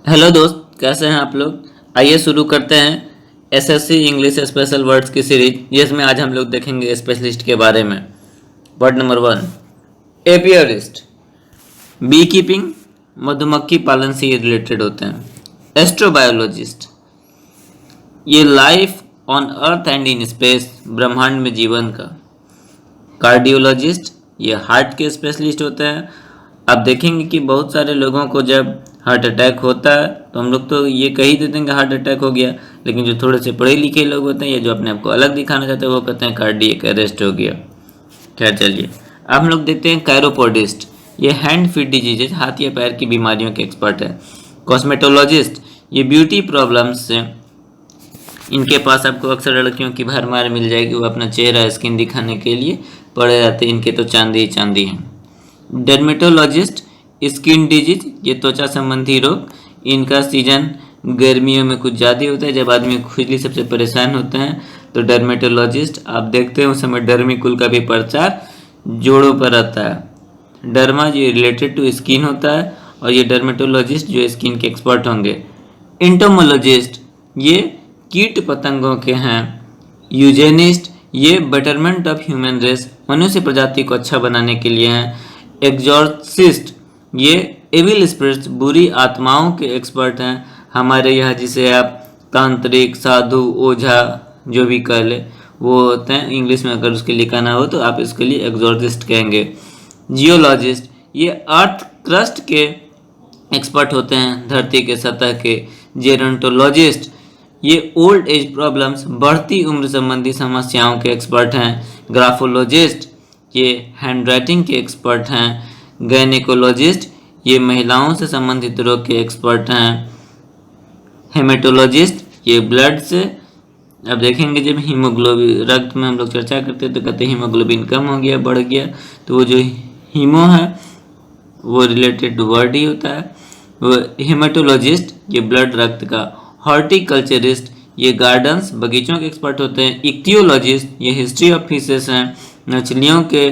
Hello दोस्त, कैसे हैं आप लोग। आइए शुरू करते हैं एसएससी इंग्लिश स्पेशल वर्ड्स की सीरीज, जिसमें आज हम लोग देखेंगे स्पेशलिस्ट के बारे में। Word number 1, एपियरिस्ट। बी कीपिंग, मधुमक्खी पालन से ये रिलेटेड होते हैं। एस्ट्रोबायोलॉजिस्ट, ये life on earth and in space, ब्रह्मांड में जीवन का। कार्डियोलॉजिस्ट, ये हार्ट के स्पेशलिस्ट होते हैं। आप देखेंगे कि बहुत सारे लोगों को जब हार्ट अटैक होता है तो हम लोग तो ये कह ही देते हैं कि हार्ट अटैक हो गया, लेकिन जो थोड़े से पढ़े लिखे लोग होते हैं या जो अपने आप को अलग दिखाना चाहते हैं वो कहते हैं कार्डियक अरेस्ट हो गया। खैर चलिए, अब हम लोग देखते हैं कैरोपोडिस्ट। ये हैंड फीट डिजीजेज, हाथ या पैर की बीमारियों के एक्सपर्ट है। कॉस्मेटोलॉजिस्ट, ये ब्यूटी प्रॉब्लम्स से, इनके पास आपको अक्सर लड़कियों की भरमार मिल जाएगी, वो अपना चेहरा स्किन दिखाने के लिए पड़े रहते हैं, इनके तो चांदी ही चांदी हैं। डर्मेटोलॉजिस्ट, स्किन डिजीज, ये त्वचा संबंधी रोग, इनका सीजन गर्मियों में कुछ ज़्यादा होता है, जब आदमी खुजली सबसे परेशान होते हैं तो डर्मेटोलॉजिस्ट आप देखते हैं उस समय डर्मिकुल का भी प्रचार जोड़ों पर रहता है। डर्मा जो रिलेटेड टू स्किन होता है, और ये डर्मेटोलॉजिस्ट जो स्किन के एक्सपर्ट होंगे। इंटोमोलॉजिस्ट, ये कीट पतंगों के हैं। यूजेनिस्ट, ये बेटरमेंट ऑफ ह्यूमन रेस, मनुष्य प्रजाति को अच्छा बनाने के लिए हैं। एग्जॉर्सिस्ट, ये एविल स्पिरिट्स, बुरी आत्माओं के एक्सपर्ट हैं। हमारे यहाँ जिसे आप तांत्रिक, साधु, ओझा जो भी कह ले वो होते हैं। इंग्लिश में अगर उसके लिखाना हो तो आप इसके लिए एग्जॉर्सिस्ट कहेंगे। जियोलॉजिस्ट, ये अर्थ क्रस्ट के एक्सपर्ट होते हैं, धरती के सतह के। जेरोंटोलॉजिस्ट, ये ओल्ड एज प्रॉब्लम्स, बढ़ती उम्र संबंधी समस्याओं के एक्सपर्ट हैं। ग्राफोलॉजिस्ट, ये हैंडराइटिंग के एक्सपर्ट हैं। गायनेकोलॉजिस्ट, ये महिलाओं से संबंधित रोग के एक्सपर्ट हैं। हेमेटोलॉजिस्ट, ये ब्लड से, अब देखेंगे जब हीमोग्लोबिन रक्त में हम लोग चर्चा करते हैं तो कहते हैं हीमोग्लोबिन कम हो गया, बढ़ गया, तो वो जो हीमो है वो रिलेटेड वर्ड ही होता है। वो हेमेटोलॉजिस्ट, ये ब्लड रक्त का। हॉर्टिकल्चरिस्ट, ये गार्डन्स बगीचों के एक्सपर्ट होते हैं। इक्तियोलॉजिस्ट, ये हिस्ट्री ऑफ फिशेस हैं, मछलियों के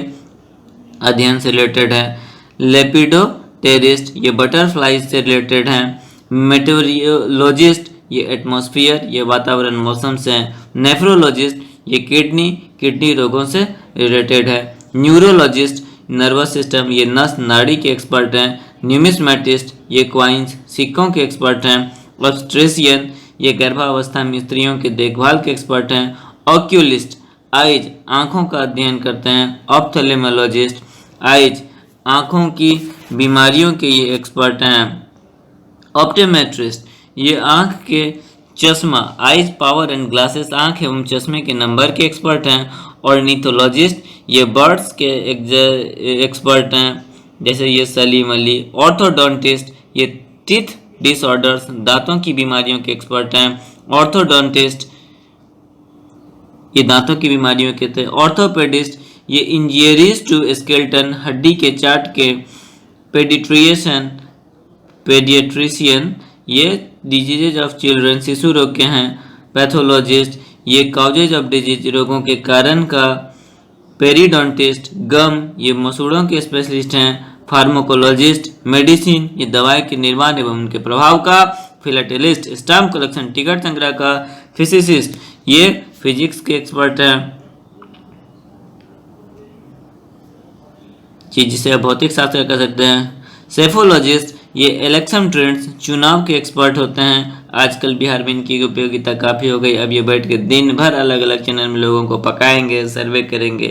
अध्ययन से रिलेटेड है। लेपिडोप्टेरिस्ट, ये बटरफ्लाइज से रिलेटेड हैं। मेटेरियोलॉजिस्ट, ये एटमॉस्फेयर, ये वातावरण मौसम से हैं। नेफ्रोलॉजिस्ट, ये किडनी रोगों से रिलेटेड है। न्यूरोलॉजिस्ट, नर्वस सिस्टम, ये नस नाड़ी के एक्सपर्ट हैं। न्यूमिस्मेटिस्ट, ये क्वाइंस सिक्कों के एक्सपर्ट हैं। ऑब्स्ट्रेसियन, ये गर्भावस्था में स्त्रियों के देखभाल के एक्सपर्ट हैं। ऑक्यूलिस्ट, आइज, आँखों का अध्ययन करते हैं। ऑप्थेल्मोलॉजिस्ट, आइज, आँखों की बीमारियों के ये एक्सपर्ट हैं। ऑप्टोमेट्रिस्ट, ये आँख के चश्मा, आइज पावर एंड ग्लासेस, आँख एवं चश्मे के नंबर के एक्सपर्ट हैं। ऑर्निथोलॉजिस्ट, ये बर्ड्स के एक्सपर्ट हैं, जैसे ये सलीम अली। ऑर्थोडोंटिस्ट, ये टीथ डिसऑर्डर्स, दांतों की बीमारियों के एक्सपर्ट हैं। ऑर्थोडोंटिस्ट, ये दांतों की बीमारियों के थे। ऑर्थोपेडिस्ट, ये इंजरीज टू स्केलेटन, हड्डी के चाट के। पेडियाट्रिशियन, ये डिजीजेज ऑफ चिल्ड्रन, शिशु रोग के हैं। पैथोलॉजिस्ट, ये काउजेज ऑफ डिजीज, रोगों के कारण का। पेरिडोंटिस्ट, गम, ये मसूड़ों के स्पेशलिस्ट हैं। फार्माकोलॉजिस्ट, मेडिसिन, ये दवाई के निर्माण एवं उनके प्रभाव का। फिलाटेलिस्ट, स्टाम्प कलेक्शन, टिकट संग्रह का। फिजिसिस्ट, ये फिजिक्स के एक्सपर्ट हैं, जिसे आप भौतिक शास्त्र कह सकते हैं। सेफोलॉजिस्ट, ये इलेक्शन ट्रेंड्स, चुनाव के एक्सपर्ट होते हैं। आजकल बिहार में इनकी उपयोगिता काफ़ी हो गई, अब ये बैठ के दिन भर अलग अलग चैनल में लोगों को पकाएंगे, सर्वे करेंगे।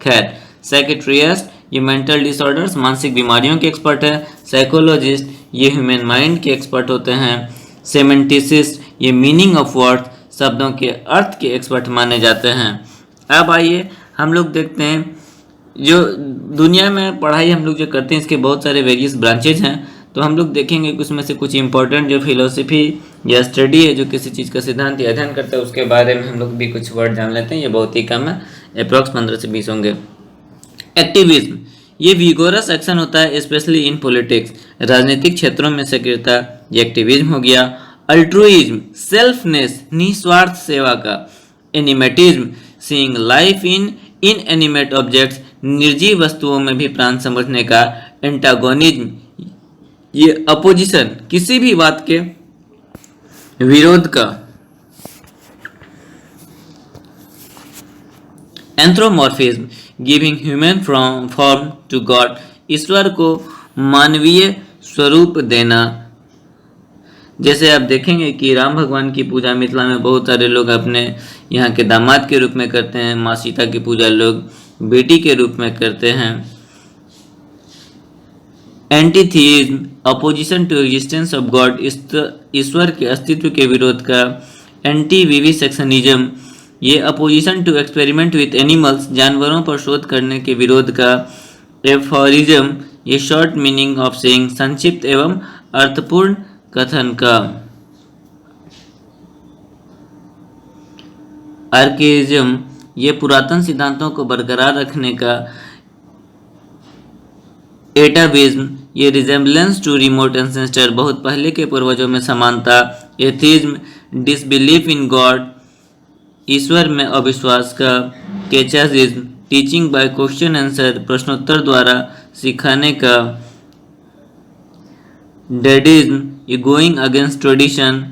खैर, साइकेट्रिस्ट, ये मेंटल डिसऑर्डर्स, मानसिक बीमारियों के एक्सपर्ट है। साइकोलॉजिस्ट, ये ह्यूमन माइंड के एक्सपर्ट होते हैं। सेमेंटिसिस्ट, ये मीनिंग ऑफ वर्ड, शब्दों के अर्थ के एक्सपर्ट माने जाते हैं। अब आइए हम लोग देखते हैं, जो दुनिया में पढ़ाई हम लोग जो करते हैं इसके बहुत सारे वेरियस ब्रांचेज हैं, तो हम लोग देखेंगे कि उसमें से कुछ इंपॉर्टेंट जो फिलोसफी या स्टडी है, जो किसी चीज़ का सिद्धांत या अध्ययन करता है, उसके बारे में हम लोग भी कुछ वर्ड जान लेते हैं। ये बहुत ही कम है, अप्रॉक्स 15 से 20 होंगे। एक्टिविज्म, ये विगोरस एक्शन होता है, स्पेशली इन पॉलिटिक्स, राजनीतिक क्षेत्रों में सक्रियता, ये एक्टिविज्म हो गया। अल्ट्रुइज्म, सेल्फनेस, निस्वार्थ सेवा का। Animatism, seeing life in inanimate objects, निर्जीव वस्तुओं में भी प्राण समझने का। एंटागोनिज्म, ये अपोजिशन किसी भी बात के विरोध का। Anthropomorphism giving human form to God, ईश्वर को मानवीय स्वरूप देना। जैसे आप देखेंगे कि राम भगवान की पूजा मिथिला में बहुत सारे लोग अपने यहाँ के दामाद के रूप में करते हैं, माँ सीता की पूजा लोग बेटी के रूप में करते हैं। Antitheism opposition to existence of God, ईश्वर के अस्तित्व के विरोध का। एंटी विविसेक्शनिज्म ये opposition to experiment with animals, जानवरों पर शोध करने के विरोध का। एफोरिज्म ये शॉर्ट मीनिंग ऑफ सेइंग, संक्षिप्त एवं अर्थपूर्ण कथन का। आर्केइज्म ये पुरातन सिद्धांतों को बरकरार रखने का। एटाविज्म ये रिजेम्बलेंस टू रिमोट एंसेस्टर, बहुत पहले के पूर्वजों में समानता। एथिज्म डिसबिलीफ इन गॉड, ईश्वर में अविश्वास का। केचाजिज्म टीचिंग बाय क्वेश्चन आंसर, प्रश्नोत्तर द्वारा सिखाने का। डेडिज्म ये गोइंग अगेंस्ट ट्रेडिशन,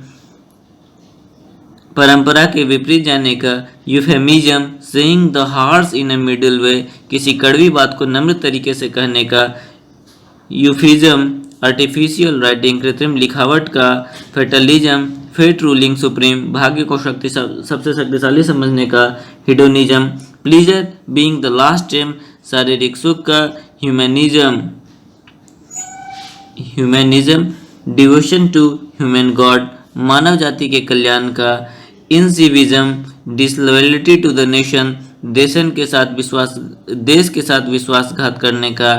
परंपरा के विपरीत जाने का। Euphemism saying the harsh in a middle way, किसी कड़वी बात को नम्र तरीके से कहने का। यूफिज्म आर्टिफिशियल राइटिंग, कृत्रिम लिखावट का। फेटलिज्म फेट रूलिंग सुप्रीम, भाग्य को सबसे शक्तिशाली समझने का। Hedonism pleasure being the last aim, शारीरिक सुख का। Humanism devotion to human God, मानव जाति के कल्याण का। Incivism disloyalty to the nation, देश के साथ विश्वासघात करने का।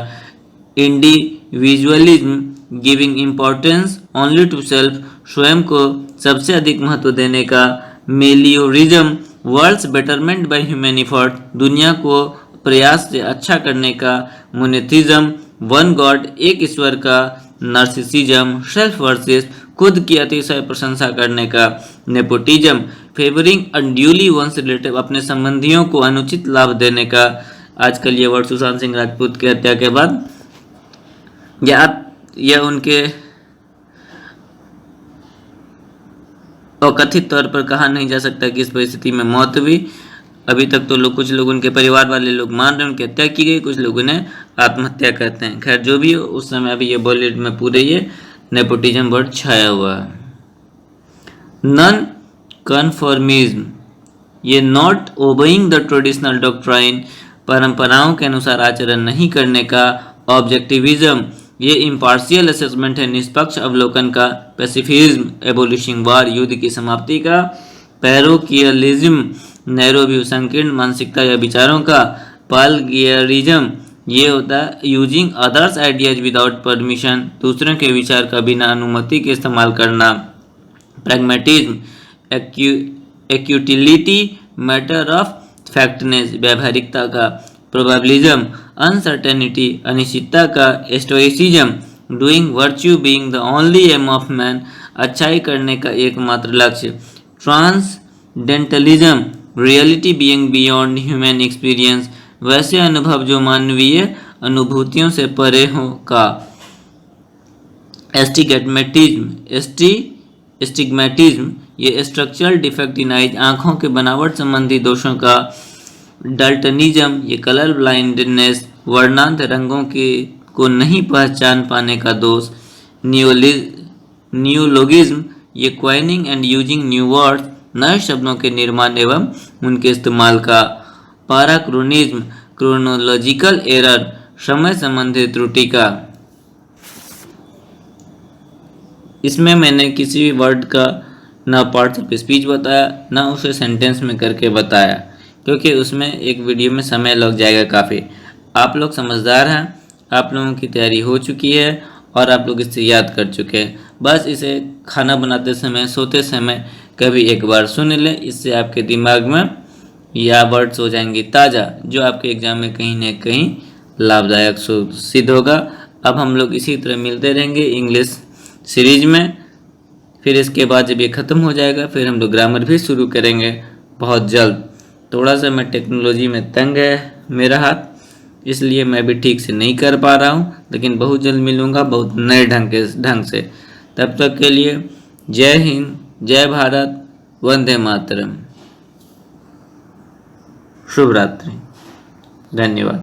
Individualism giving importance only to self, स्वयं को सबसे अधिक महत्व देने का। Meliorism world's betterment by human effort, दुनिया को प्रयास से अच्छा करने का। मोनेथिज्म वन गॉड, एक ईश्वर का। नार्सिसिज्म सेल्फ वर्शिप, खुद की अतिशय प्रशंसा करने का। Nepotism favouring unduly one's relative, अपने संबंधियों को अनुचित लाभ देने का। आजकल ये वर्ड सुशांत सिंह राजपूत की हत्या के बाद या उनके कथित तौर पर कहा नहीं जा सकता कि इस परिस्थिति में मौत हुई। अभी तक तो कुछ लोग, उनके परिवार वाले लोग मान रहे हैं उनकी हत्या की गई, कुछ लोग उन्हें आत्महत्या कहते हैं। खैर जो भी हो, उस समय अभी ये बॉलीवुड में पूरे ये नेपोटिज्म वर्ड छाया हुआ है। नॉन कन्फॉर्मिज्म ये not obeying the traditional doctrine, परंपराओं के अनुसार आचरण नहीं करने का। ऑब्जेक्टिविज्म ये इम्पार्शियल असेसमेंट है, निष्पक्ष अवलोकन का। पैसिफिज्म एबोलिशिंग वार, युद्ध की समाप्ति का। पैरोकियलिज्म नैरो व्यू, संकीर्ण मानसिकता या विचारों का। पालगियरिज्म ये होता है using others ideas without permission, दूसरों के विचार का बिना अनुमति के इस्तेमाल करना। Pragmatism utility matter of factness, व्यावहारिकता का। प्रोबेबिलिज्म अनसर्टेनिटी, अनिश्चितता का। Stoicism doing virtue being the only aim of man, अच्छाई करने का एकमात्र लक्ष्य। Transcendentalism reality being beyond human experience, वैसे अनुभव जो मानवीय अनुभूतियों से परे हो का। एस्टिग्मेटिज्म ये स्ट्रक्चरल डिफेक्ट इन आइज, आँखों के बनावट संबंधी दोषों का। डाल्टनिज्म ये कलर ब्लाइंडनेस, वर्णांत रंगों को नहीं पहचान पाने का दोष। नियोलोगिज्म ये coining and using new words, नए शब्दों के निर्माण एवं उनके इस्तेमाल का। पैराक्रोनिज्म क्रोनोलॉजिकल एरर, समय संबंधी त्रुटि का। इसमें मैंने किसी भी वर्ड का ना पार्ट्स ऑफ स्पीच बताया, ना उसे सेंटेंस में करके बताया, क्योंकि उसमें एक वीडियो में समय लग जाएगा काफ़ी। आप लोग समझदार हैं, आप लोगों की तैयारी हो चुकी है और आप लोग इसे याद कर चुके हैं। बस इसे खाना बनाते समय, सोते समय कभी एक बार सुन लें, इससे आपके दिमाग में या वर्ड्स हो जाएंगे ताज़ा, जो आपके एग्जाम में कहीं ना कहीं लाभदायक सिद्ध होगा। अब हम लोग इसी तरह मिलते रहेंगे इंग्लिश सीरीज में। फिर इसके बाद जब ये ख़त्म हो जाएगा फिर हम लोग ग्रामर भी शुरू करेंगे बहुत जल्द। थोड़ा सा मैं टेक्नोलॉजी में तंग है मेरा हाथ, इसलिए मैं भी ठीक से नहीं कर पा रहा हूँ, लेकिन बहुत जल्द मिलूँगा बहुत नए ढंग से। तब तक के लिए जय हिंद, जय भारत, वंदे मातरम, शुभ रात्रि, धन्यवाद।